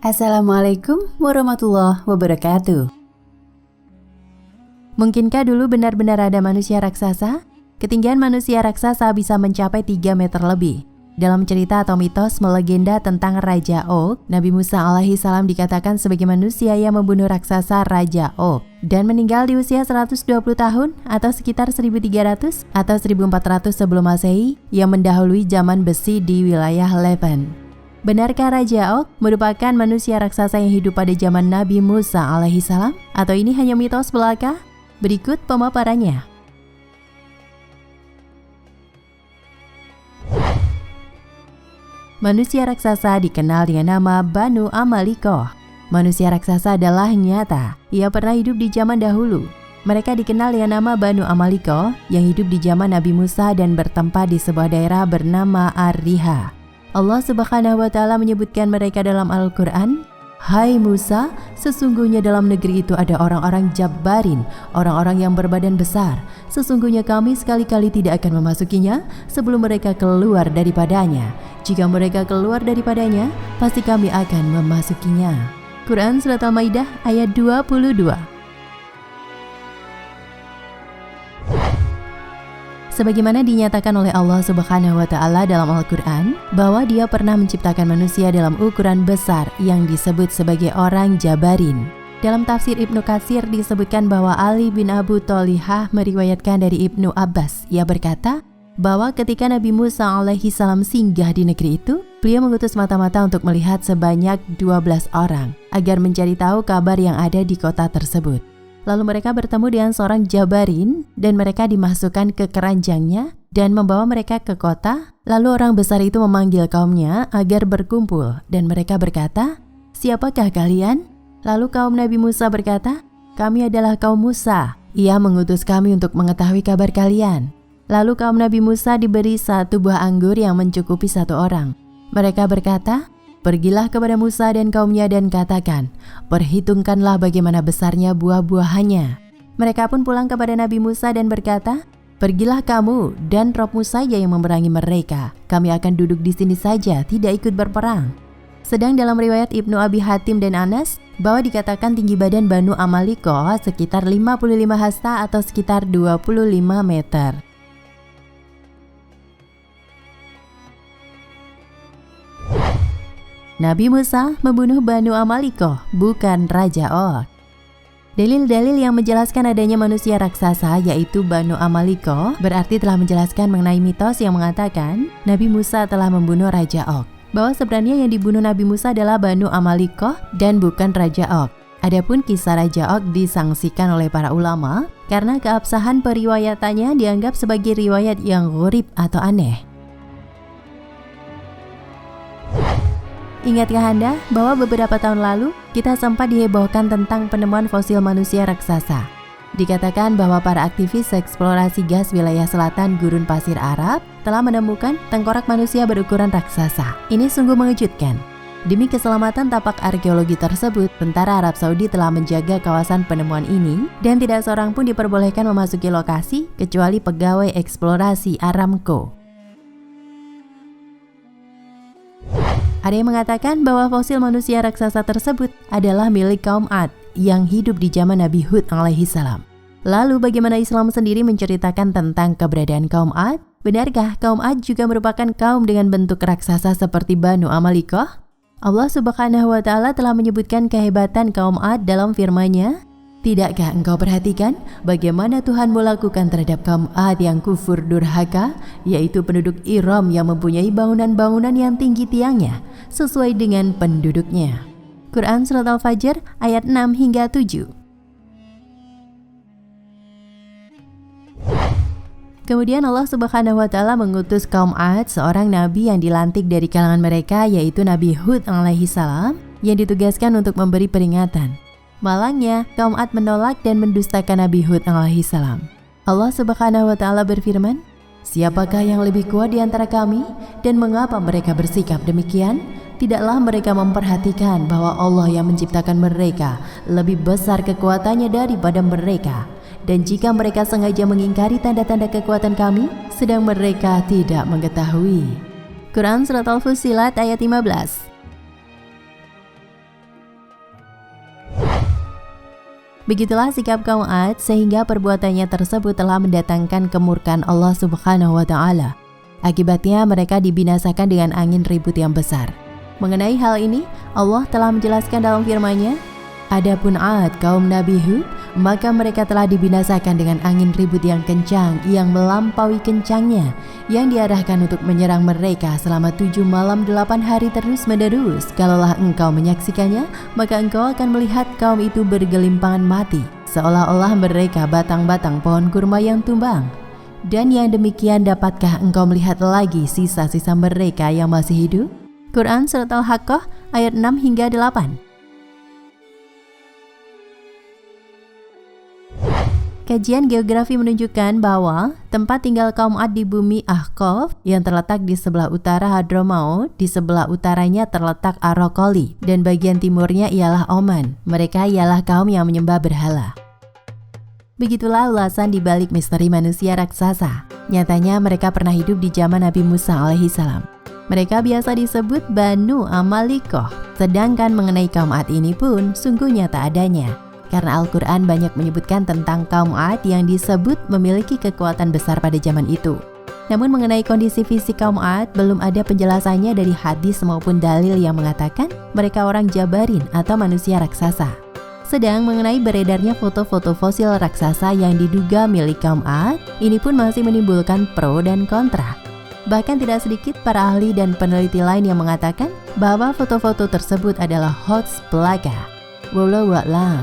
Assalamualaikum warahmatullahi wabarakatuh. Mungkinkah dulu benar-benar ada manusia raksasa? Ketinggian manusia raksasa bisa mencapai 3 meter lebih. Dalam cerita atau mitos melegenda tentang Raja Og, Nabi Musa alaihissalam dikatakan sebagai manusia yang membunuh raksasa Raja Og dan meninggal di usia 120 tahun atau sekitar 1300 atau 1400 sebelum Masehi yang mendahului zaman besi di wilayah Levant. Benarkah Raja Og merupakan manusia raksasa yang hidup pada zaman Nabi Musa alaihissalam? Atau ini hanya mitos belaka? Berikut pemaparannya. Manusia raksasa dikenal dengan nama Banu Amalikoh. Manusia raksasa adalah nyata. Ia pernah hidup di zaman dahulu. Mereka dikenal dengan nama Banu Amalikoh yang hidup di zaman Nabi Musa dan bertempat di sebuah daerah bernama Ar-Riha. Allah Subhanahu wa Ta'ala menyebutkan mereka dalam Al-Quran, "Hai Musa, sesungguhnya dalam negeri itu ada orang-orang Jabbarin, orang-orang yang berbadan besar. Sesungguhnya kami sekali-kali tidak akan memasukinya sebelum mereka keluar daripadanya. Jika mereka keluar daripadanya, pasti kami akan memasukinya." Quran Surat Al-Maidah ayat 22. Sebagaimana dinyatakan oleh Allah Subhanahu wa Ta'ala dalam Al-Quran, bahwa Dia pernah menciptakan manusia dalam ukuran besar yang disebut sebagai orang Jabarin. Dalam tafsir Ibnu Katsir disebutkan bahwa Ali bin Abu Tholihah meriwayatkan dari Ibnu Abbas. Ia berkata bahwa ketika Nabi Musa alaihissalam singgah di negeri itu, beliau mengutus mata-mata untuk melihat sebanyak 12 orang agar mencari tahu kabar yang ada di kota tersebut. Lalu mereka bertemu dengan seorang Jabarin dan mereka dimasukkan ke keranjangnya dan membawa mereka ke kota. Lalu orang besar itu memanggil kaumnya agar berkumpul dan mereka berkata, "Siapakah kalian?" Lalu kaum Nabi Musa berkata, "Kami adalah kaum Musa. Ia mengutus kami untuk mengetahui kabar kalian." Lalu kaum Nabi Musa diberi 1 buah anggur yang mencukupi 1 orang. Mereka berkata, "Pergilah kepada Musa dan kaumnya dan katakan, perhitungkanlah bagaimana besarnya buah-buahannya." Mereka pun pulang kepada Nabi Musa dan berkata, "Pergilah kamu dan Robmu saja yang memerangi mereka. Kami akan duduk di sini saja, tidak ikut berperang." Sedang dalam riwayat Ibnu Abi Hatim dan Anas, bahwa dikatakan tinggi badan Banu Amalikoh sekitar 55 hasta atau sekitar 25 meter. Nabi Musa membunuh Banu Amalikoh, bukan Raja Og. Dalil-dalil yang menjelaskan adanya manusia raksasa yaitu Banu Amalikoh berarti telah menjelaskan mengenai mitos yang mengatakan Nabi Musa telah membunuh Raja Og. Bahwa sebenarnya yang dibunuh Nabi Musa adalah Banu Amalikoh dan bukan Raja Og. Adapun kisah Raja Og disangsikan oleh para ulama karena keabsahan periwayatannya dianggap sebagai riwayat yang gharib atau aneh. Ingatkah Anda bahwa beberapa tahun lalu kita sempat dihebohkan tentang penemuan fosil manusia raksasa? Dikatakan bahwa para aktivis eksplorasi gas wilayah selatan Gurun Pasir Arab telah menemukan tengkorak manusia berukuran raksasa. Ini sungguh mengejutkan. Demi keselamatan tapak arkeologi tersebut, tentara Arab Saudi telah menjaga kawasan penemuan ini dan tidak seorang pun diperbolehkan memasuki lokasi kecuali pegawai eksplorasi Aramco. Ada yang mengatakan bahwa fosil manusia raksasa tersebut adalah milik kaum Ad yang hidup di zaman Nabi Hud alaihissalam. Lalu bagaimana Islam sendiri menceritakan tentang keberadaan kaum Ad? Benarkah kaum Ad juga merupakan kaum dengan bentuk raksasa seperti Banu Amalikoh? Allah Subhanahu wa Ta'ala telah menyebutkan kehebatan kaum Ad dalam firman-Nya, "Tidakkah engkau perhatikan bagaimana Tuhan melakukan terhadap kaum Ad yang kufur durhaka, yaitu penduduk Iram yang mempunyai bangunan-bangunan yang tinggi tiangnya, sesuai dengan penduduknya." Quran Surat Al-Fajr ayat 6 hingga 7. Kemudian Allah Subhanahu wa Ta'ala mengutus kaum Ad seorang nabi yang dilantik dari kalangan mereka, yaitu Nabi Hud alaihissalam, yang ditugaskan untuk memberi peringatan. Malangnya, kaum Ad menolak dan mendustakan Nabi Hud alaihissalam. Allah Subhanahu wa Ta'ala berfirman, "Siapakah yang lebih kuat di antara kami dan mengapa mereka bersikap demikian? Tidaklah mereka memperhatikan bahwa Allah yang menciptakan mereka lebih besar kekuatannya daripada mereka. Dan jika mereka sengaja mengingkari tanda-tanda kekuatan kami, sedang mereka tidak mengetahui." Quran Surat Al-Fussilat ayat 15. Begitulah sikap kaum 'Ad sehingga perbuatannya tersebut telah mendatangkan kemurkaan Allah Subhanahu wa taala. Akibatnya mereka dibinasakan dengan angin ribut yang besar. Mengenai hal ini, Allah telah menjelaskan dalam firman-Nya, "Adapun 'Ad kaum Nabi Hud, maka mereka telah dibinasakan dengan angin ribut yang kencang yang melampaui kencangnya, yang diarahkan untuk menyerang mereka selama 7 malam 8 hari terus-menerus. Kalaulah engkau menyaksikannya, maka engkau akan melihat kaum itu bergelimpangan mati, seolah-olah mereka batang-batang pohon kurma yang tumbang. Dan yang demikian dapatkah engkau melihat lagi sisa-sisa mereka yang masih hidup?" Quran Surat Al-Haqqah ayat 6 hingga 8. Kajian geografi menunjukkan bahwa tempat tinggal kaum 'Ad di bumi Ahqaf yang terletak di sebelah utara Hadramaut, di sebelah utaranya terletak Ar-Raqali, dan bagian timurnya ialah Oman. Mereka ialah kaum yang menyembah berhala. Begitulah ulasan di balik misteri manusia raksasa. Nyatanya mereka pernah hidup di zaman Nabi Musa alaihissalam. Mereka biasa disebut Banu Amalikoh. Sedangkan mengenai kaum 'Ad ini pun sungguh nyata adanya. Karena Al-Quran banyak menyebutkan tentang kaum 'Ad yang disebut memiliki kekuatan besar pada zaman itu. Namun mengenai kondisi fisik kaum 'Ad belum ada penjelasannya dari hadis maupun dalil yang mengatakan mereka orang Jabarin atau manusia raksasa. Sedang mengenai beredarnya foto-foto fosil raksasa yang diduga milik kaum 'Ad, ini pun masih menimbulkan pro dan kontra. Bahkan tidak sedikit para ahli dan peneliti lain yang mengatakan bahwa foto-foto tersebut adalah hoax belaka. Wallahu a'lam.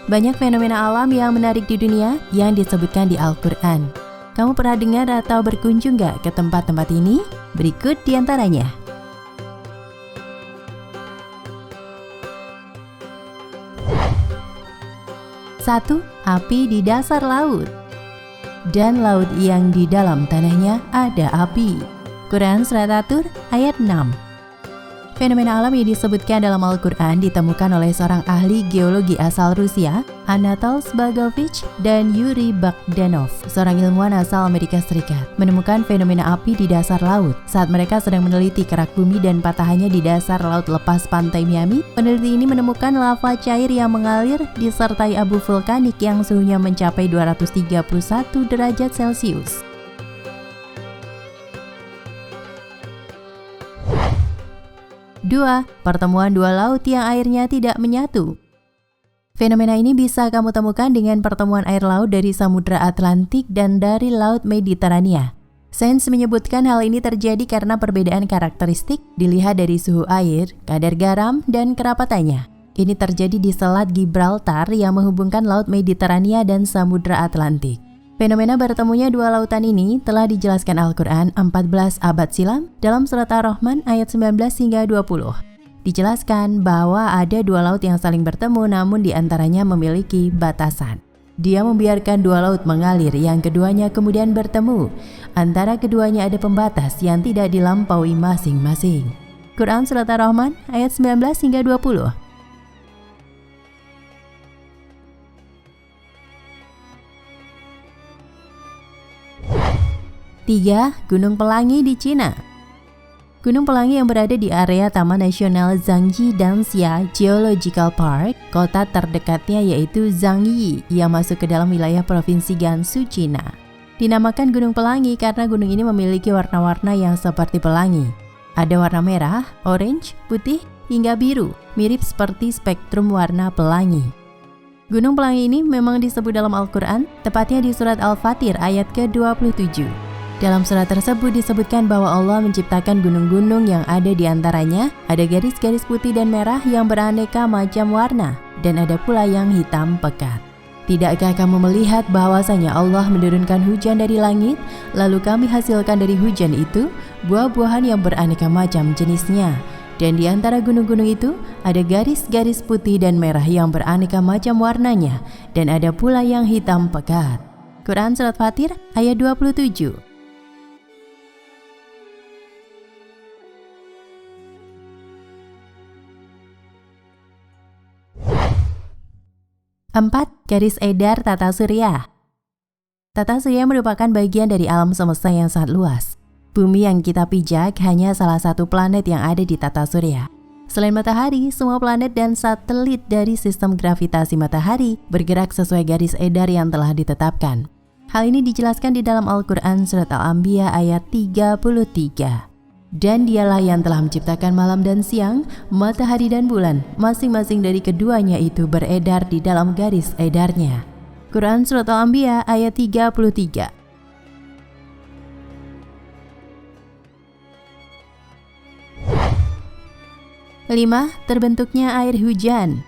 Banyak fenomena alam yang menarik di dunia yang disebutkan di Al-Quran. Kamu pernah dengar atau berkunjung gak ke tempat-tempat ini? Berikut diantaranya. 1. Api di dasar laut. Dan laut yang di dalam tanahnya ada api. Quran Surat At-Tur ayat 6. Fenomena alam yang disebutkan dalam Al-Quran ditemukan oleh seorang ahli geologi asal Rusia, Anatol Zbagovich dan Yuri Bogdanov, seorang ilmuwan asal Amerika Serikat, menemukan fenomena api di dasar laut. Saat mereka sedang meneliti kerak bumi dan patahannya di dasar laut lepas pantai Miami, peneliti ini menemukan lava cair yang mengalir disertai abu vulkanik yang suhunya mencapai 231 derajat Celcius. 2. Pertemuan dua laut yang airnya tidak menyatu. Fenomena ini bisa kamu temukan dengan pertemuan air laut dari Samudra Atlantik dan dari Laut Mediterania. Sains menyebutkan hal ini terjadi karena perbedaan karakteristik dilihat dari suhu air, kadar garam, dan kerapatannya. Ini terjadi di Selat Gibraltar yang menghubungkan Laut Mediterania dan Samudra Atlantik. Fenomena bertemunya dua lautan ini telah dijelaskan Al-Quran 14 abad silam dalam surat Ar-Rahman ayat 19 hingga 20. Dijelaskan bahwa ada dua laut yang saling bertemu namun diantaranya memiliki batasan. Dia membiarkan dua laut mengalir yang keduanya kemudian bertemu. Antara keduanya ada pembatas yang tidak dilampaui masing-masing. Quran Surat Ar-Rahman ayat 19 hingga 20. 3. Gunung Pelangi di Cina. Gunung Pelangi yang berada di area Taman Nasional Zhangji Danxia Geological Park, kota terdekatnya yaitu Zhangyi yang masuk ke dalam wilayah Provinsi Gansu, Cina. Dinamakan Gunung Pelangi karena gunung ini memiliki warna-warna yang seperti pelangi. Ada warna merah, orange, putih, hingga biru, mirip seperti spektrum warna pelangi. Gunung Pelangi ini memang disebut dalam Al-Quran, tepatnya di surat Al-Fatir ayat ke-27. Dalam surat tersebut disebutkan bahwa Allah menciptakan gunung-gunung yang ada di antaranya, ada garis-garis putih dan merah yang beraneka macam warna, dan ada pula yang hitam pekat. Tidakkah kamu melihat bahwasanya Allah menurunkan hujan dari langit, lalu kami hasilkan dari hujan itu buah-buahan yang beraneka macam jenisnya. Dan di antara gunung-gunung itu ada garis-garis putih dan merah yang beraneka macam warnanya, dan ada pula yang hitam pekat. Quran Surat Fatir ayat 27. 4. Garis edar tata surya. Tata surya merupakan bagian dari alam semesta yang sangat luas. Bumi yang kita pijak hanya salah satu planet yang ada di tata surya. Selain matahari, semua planet dan satelit dari sistem gravitasi matahari bergerak sesuai garis edar yang telah ditetapkan. Hal ini dijelaskan di dalam Al-Quran Surat Al-Anbiya ayat 33. Dan dialah yang telah menciptakan malam dan siang, matahari dan bulan, masing-masing dari keduanya itu beredar di dalam garis edarnya. Quran Surat Al-Anbiya ayat 33. 5. Terbentuknya air hujan.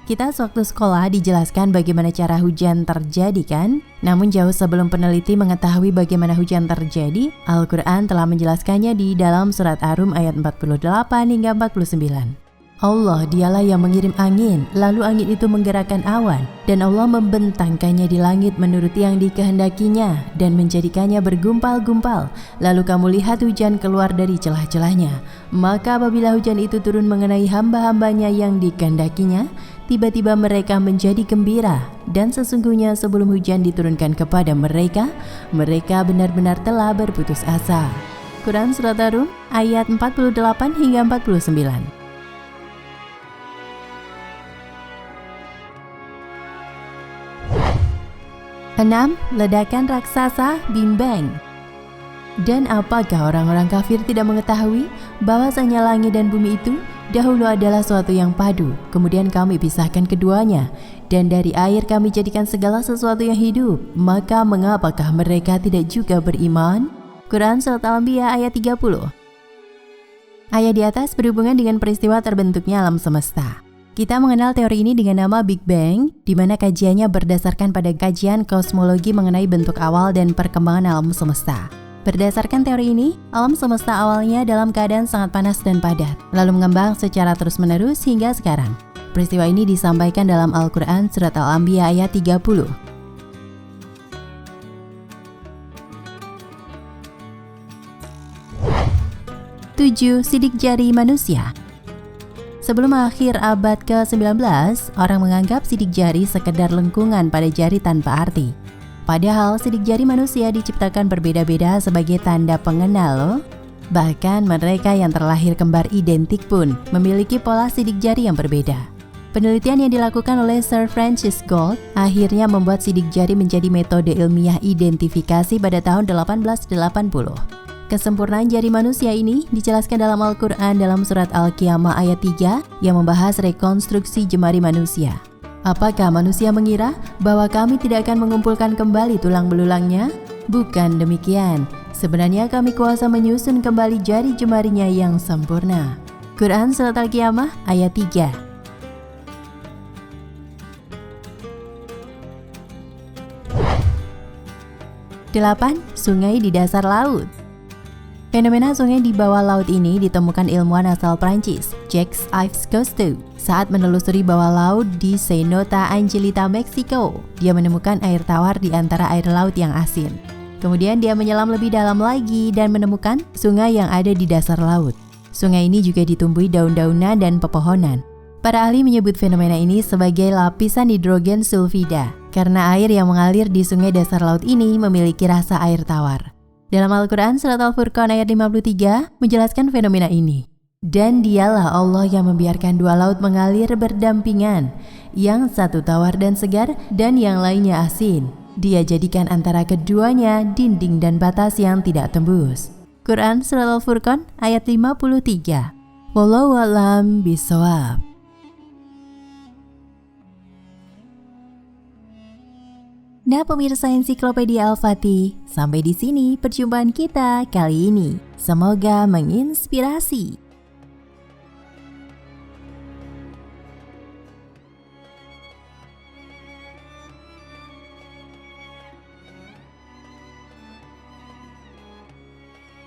Kita sewaktu sekolah dijelaskan bagaimana cara hujan terjadi kan? Namun jauh sebelum peneliti mengetahui bagaimana hujan terjadi, Al-Quran telah menjelaskannya di dalam surat Ar-Rum ayat 48 hingga 49. Allah dialah yang mengirim angin, lalu angin itu menggerakkan awan, dan Allah membentangkannya di langit menurut yang dikehendakinya, dan menjadikannya bergumpal-gumpal, lalu kamu lihat hujan keluar dari celah-celahnya. Maka apabila hujan itu turun mengenai hamba-hambanya yang dikehendakinya, tiba-tiba mereka menjadi gembira, dan sesungguhnya sebelum hujan diturunkan kepada mereka, mereka benar-benar telah berputus asa. Quran Surat Ar-Rum ayat 48 hingga 49. 6. Ledakan raksasa Big Bang. Dan apakah orang-orang kafir tidak mengetahui bahwasanya langit dan bumi itu dahulu adalah suatu yang padu, kemudian kami pisahkan keduanya, dan dari air kami jadikan segala sesuatu yang hidup, maka mengapakah mereka tidak juga beriman? Quran Surat Al-Anbiya ayat 30. Ayat di atas berhubungan dengan peristiwa terbentuknya alam semesta. Kita mengenal teori ini dengan nama Big Bang, di mana kajiannya berdasarkan pada kajian kosmologi mengenai bentuk awal dan perkembangan alam semesta. Berdasarkan teori ini, alam semesta awalnya dalam keadaan sangat panas dan padat, lalu mengembang secara terus-menerus hingga sekarang. Peristiwa ini disampaikan dalam Al-Quran Surat Al-Anbiya ayat 30. 7. Sidik jari manusia. Sebelum akhir abad ke-19, orang menganggap sidik jari sekedar lengkungan pada jari tanpa arti. Padahal sidik jari manusia diciptakan berbeda-beda sebagai tanda pengenal loh. Bahkan mereka yang terlahir kembar identik pun memiliki pola sidik jari yang berbeda. Penelitian yang dilakukan oleh Sir Francis Galton akhirnya membuat sidik jari menjadi metode ilmiah identifikasi pada tahun 1880. Kesempurnaan jari manusia ini dijelaskan dalam Al-Quran dalam surat Al-Qiyamah ayat 3 yang membahas rekonstruksi jemari manusia. Apakah manusia mengira bahwa kami tidak akan mengumpulkan kembali tulang belulangnya? Bukan demikian. Sebenarnya kami kuasa menyusun kembali jari jemarinya yang sempurna. Quran Surat Al-Qiyamah ayat 3. 8. Sungai di dasar laut. Fenomena sungai di bawah laut ini ditemukan ilmuwan asal Prancis, Jacques-Yves Cousteau, saat menelusuri bawah laut di Cenote Angelita, Meksiko. Dia menemukan air tawar di antara air laut yang asin. Kemudian dia menyelam lebih dalam lagi dan menemukan sungai yang ada di dasar laut. Sungai ini juga ditumbuhi daun-daunan dan pepohonan. Para ahli menyebut fenomena ini sebagai lapisan hidrogen sulfida, karena air yang mengalir di sungai dasar laut ini memiliki rasa air tawar. Dalam Al-Quran Surat Al-Furqan ayat 53 menjelaskan fenomena ini. Dan dialah Allah yang membiarkan dua laut mengalir berdampingan, yang satu tawar dan segar dan yang lainnya asin. Dia jadikan antara keduanya dinding dan batas yang tidak tembus. Quran Surat Al-Furqan ayat 53. Wallahu a'lam bishawab. Nah pemirsa Ensiklopedia Al-Fatih, sampai di sini perjumpaan kita kali ini. Semoga menginspirasi.